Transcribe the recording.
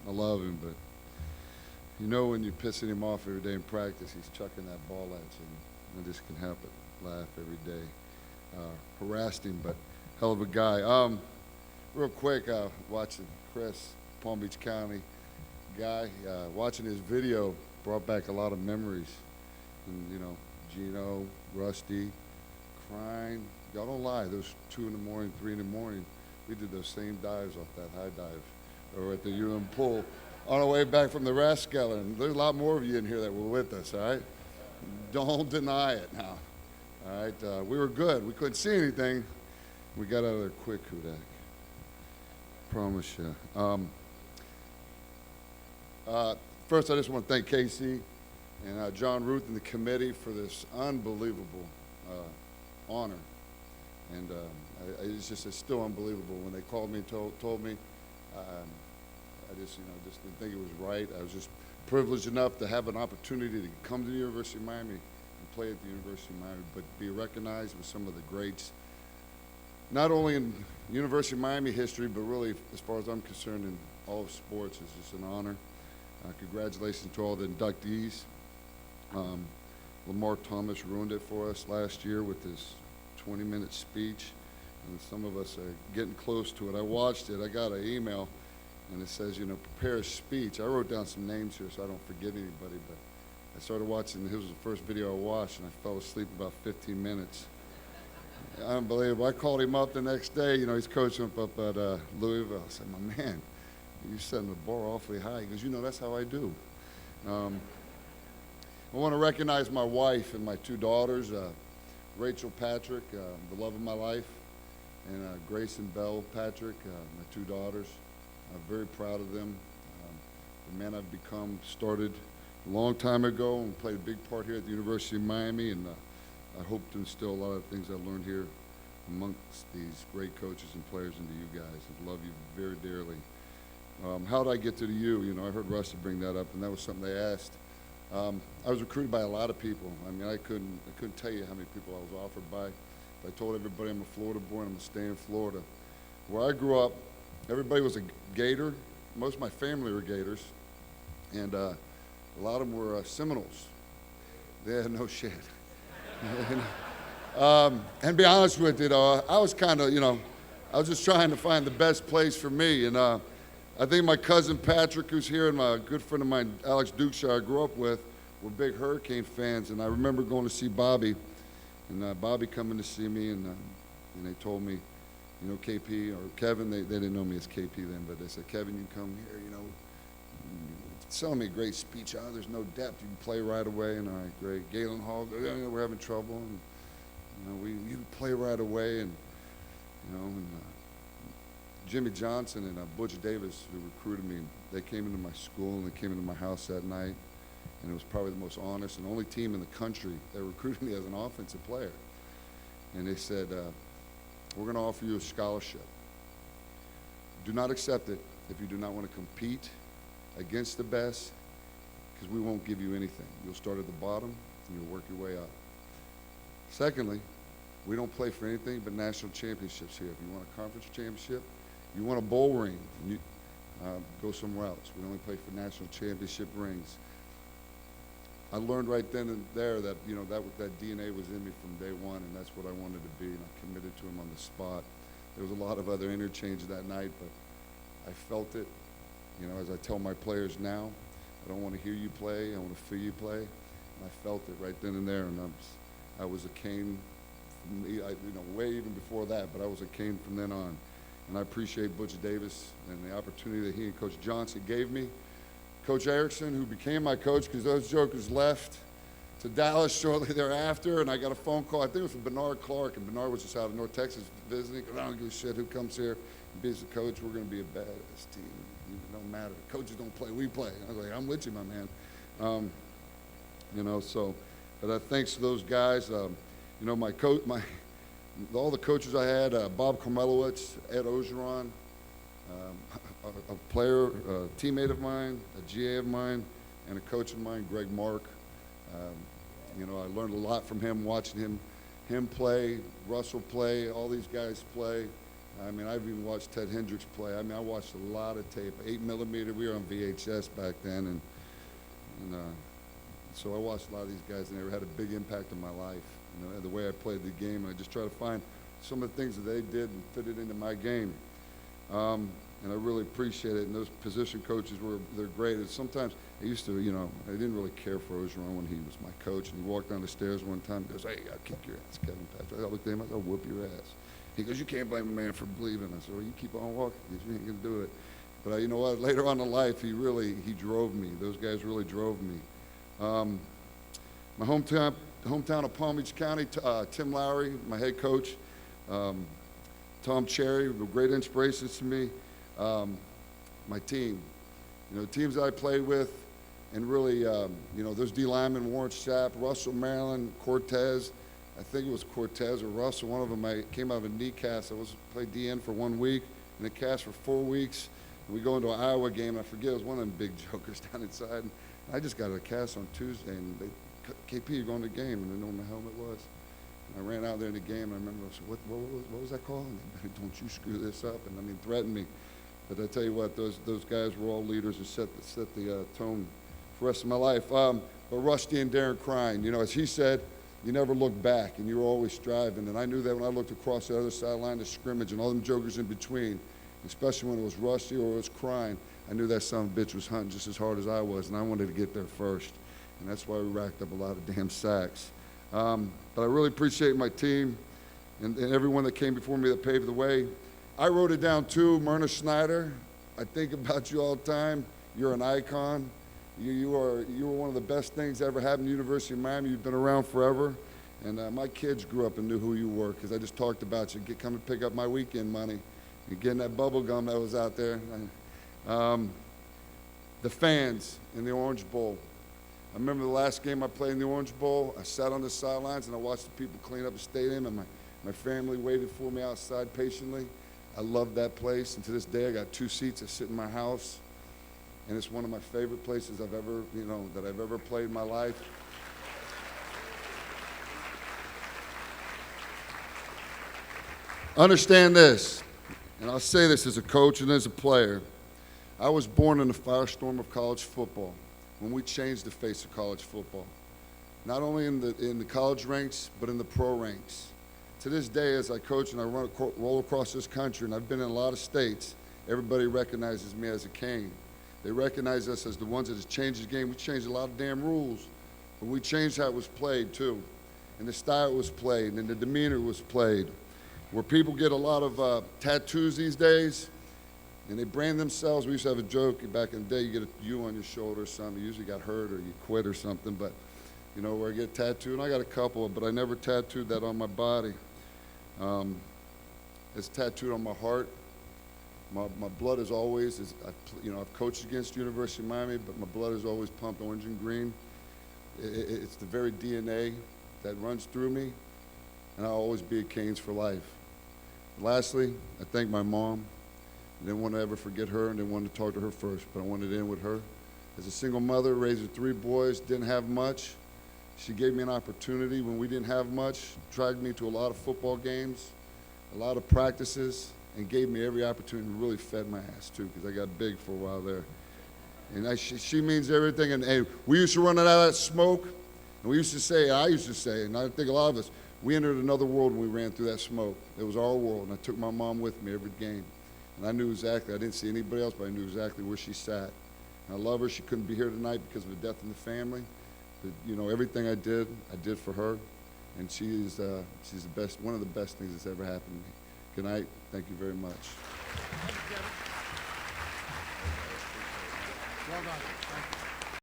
I love him, but you know when you're pissing him off every day in practice, he's chucking that ball at you, and I just can help it. Laugh every day. Harassed him, but hell of a guy. Real quick, watching Chris, Palm Beach County guy, watching his video brought back a lot of memories. And, you know, Gino, Rusty, crying. Y'all don't lie, those 2 in the morning, 3 in the morning, we did those same dives off that high dive or at the UM pool on our way back from the Rathskeller. And there's a lot more of you in here that were with us, all right? Don't deny it now, all right? We were good. We couldn't see anything. We got out of there quick, Hudak. Promise you. First, I just want to thank Casey and John Ruth and the committee for this unbelievable honor. And it's still unbelievable. When they called me and told me, I just didn't think it was right. I was just privileged enough to have an opportunity to come to the University of Miami and play at the University of Miami, but be recognized with some of the greats, not only in University of Miami history, but really, as far as I'm concerned, in all of sports. It's just an honor. Congratulations to all the inductees. Lamar Thomas ruined it for us last year with his 20-minute speech, and some of us are getting close to it. I watched it. I got an email, and it says, you know, prepare a speech. I wrote down some names here so I don't forget anybody, but I started watching. This was the first video I watched, and I fell asleep about 15 minutes. Unbelievable. I called him up the next day. You know, he's coaching up at Louisville. I said, my man, you're setting the bar awfully high. He goes, you know, that's how I do. I want to recognize my wife and my 2 daughters, Rachel Patrick, the love of my life, and Grace and Belle Patrick, my 2 daughters. I'm very proud of them. The man I've become started a long time ago and played a big part here at the University of Miami, and I hope to instill a lot of things I learned here amongst these great coaches and players into you guys. I love you very dearly. How did I get to the U? You know, I heard Rusty bring that up, and that was something they asked. I was recruited by a lot of people. I mean, I couldn't tell you how many people I was offered by. I told everybody I'm a Florida boy and I'm going to stay in Florida. Where I grew up, everybody was a Gator. Most of my family were Gators, and a lot of them were Seminoles. They had no shit. And be honest with you, I was kind of, you know, I was just trying to find the best place for me. And I think my cousin Patrick, who's here, and my good friend of mine, Alex Dukeshire, I grew up with, were big Hurricane fans. And I remember going to see Bobby, and Bobby coming to see me, and they told me, you know, KP, or Kevin, they didn't know me as KP then, but they said, Kevin, you come here, you know, selling me a great speech. There's no depth. You can play right away. And all right, great. Galen Hall, we're having trouble. And, you know, you play right away. And, you know, and Jimmy Johnson and Butch Davis, who recruited me, they came into my school and they came into my house that night. And it was probably the most honest and only team in the country that recruited me as an offensive player. And they said, we're going to offer you a scholarship. Do not accept it if you do not want to compete against the best, because we won't give you anything. You'll start at the bottom and you'll work your way up. Secondly, we don't play for anything but national championships here. If you want a conference championship, you want a bowl ring, you, go somewhere else. We only play for national championship rings. I learned right then and there that, you know, that DNA was in me from day one, and that's what I wanted to be, and I committed to him on the spot. There was a lot of other interchange that night, but I felt it. You know, as I tell my players now, I don't want to hear you play, I want to feel you play. And I felt it right then and there, and I was a Cane, you know, way even before that, but I was a Cane from then on. And I appreciate Butch Davis and the opportunity that he and Coach Johnson gave me. Coach Erickson, who became my coach, because those jokers left to Dallas shortly thereafter, and I got a phone call, I think it was from Bernard Clark, and Bernard was just out of North Texas visiting. I don't give a shit who comes here and be the coach. We're going to be a badass team. It don't matter. Coaches don't play, we play. I was like, I'm with you, my man. You know, so, but thanks to those guys. You know, my coach, all the coaches I had, Bob Karmelowitz, Ed Ogeron, a player, a teammate of mine, a GA of mine, and a coach of mine, Greg Mark. You know, I learned a lot from him, watching him play, Russell play, all these guys play. I mean, I've even watched Ted Hendricks play. I mean, I watched a lot of tape. 8mm, we were on VHS back then, and so I watched a lot of these guys, and they had a big impact on my life. You know, the way I played the game, and I just try to find some of the things that they did and fit it into my game. And I really appreciate it. And those position coaches they're great. And sometimes I used to, you know, I didn't really care for Ogeron when he was my coach. And he walked down the stairs one time and goes, "Hey, I'll kick your ass, Kevin Patrick." I looked at him, I said, "I'll whoop your ass." He goes, "You can't blame a man for believing." I said, "Well, you keep on walking. You ain't going to do it." But you know what? Later on in life, he drove me. Those guys really drove me. My hometown of Palm Beach County, Tim Lowry, my head coach, Tom Cherry, were great inspirations to me. My team, you know, the teams that I played with, and really, you know, those D linemen, Warren Sapp, Russell Maryland, Cortez. I think it was Cortez or Russell. One of them, I came out of a knee cast. I played DN for 1 week and a cast for 4 weeks. And we go into an Iowa game. I forget, it was one of them big jokers down inside. And I just got a cast on Tuesday, and they, "KP, you're going to the game," and they know what my helmet was. And I ran out there in the game, and I remember, I said, what was that called? And they, "Don't you screw this up," and I mean, threatened me. But I tell you what, those guys were all leaders and set the tone for the rest of my life. But Rusty and Darren Crine, you know, as he said, you never look back, and you were always striving. And I knew that when I looked across the other sideline, the scrimmage, and all them jokers in between, especially when it was Rusty or it was Crine, I knew that son of a bitch was hunting just as hard as I was, and I wanted to get there first. And that's why we racked up a lot of damn sacks. But I really appreciate my team and everyone that came before me that paved the way. I wrote it down too, Myrna Schneider. I think about you all the time. You're an icon. You were one of the best things that ever happened at the University of Miami. You've been around forever. And my kids grew up and knew who you were, because I just talked about you. Come and pick up my weekend money and getting that bubble gum that was out there. The fans in the Orange Bowl. I remember the last game I played in the Orange Bowl. I sat on the sidelines and I watched the people clean up the stadium, and my family waited for me outside patiently. I love that place, and to this day I got 2 seats that sit in my house, and it's one of my favorite places I've ever played in my life. Understand this, and I'll say this as a coach and as a player. I was born in the firestorm of college football, when we changed the face of college football, not only in the college ranks, but in the pro ranks. To this day, as I coach and I roll across this country, and I've been in a lot of states, everybody recognizes me as a Cane. They recognize us as the ones that has changed the game. We changed a lot of damn rules, but we changed how it was played too, and the style it was played, and the demeanor was played. Where people get a lot of tattoos these days, and they brand themselves. We used to have a joke back in the day, you get a U on your shoulder or something, you usually got hurt or you quit or something, but you know, where I get tattooed, and I got a couple, but I never tattooed that on my body. It's tattooed on my heart. My blood is always, I've coached against University of Miami, but my blood is always pumped orange and green. It's the very DNA that runs through me, and I'll always be a Canes for life. Lastly, I thank my mom. I didn't want to ever forget her, and didn't want to talk to her first, but I wanted to end with her. As a single mother, raising 3 boys, didn't have much. She gave me an opportunity when we didn't have much, dragged me to a lot of football games, a lot of practices, and gave me every opportunity, and really fed my ass too, because I got big for a while there. And she means everything, and we used to run out of that smoke, and we used to say, I used to say, and I think a lot of us, we entered another world when we ran through that smoke. It was our world, and I took my mom with me every game. And I knew exactly, I didn't see anybody else, but I knew exactly where she sat. And I love her. She couldn't be here tonight because of the death in the family. But, you know, everything I did for her. And she's the best, one of the best things that's ever happened to me. Good night. Thank you very much. Well done.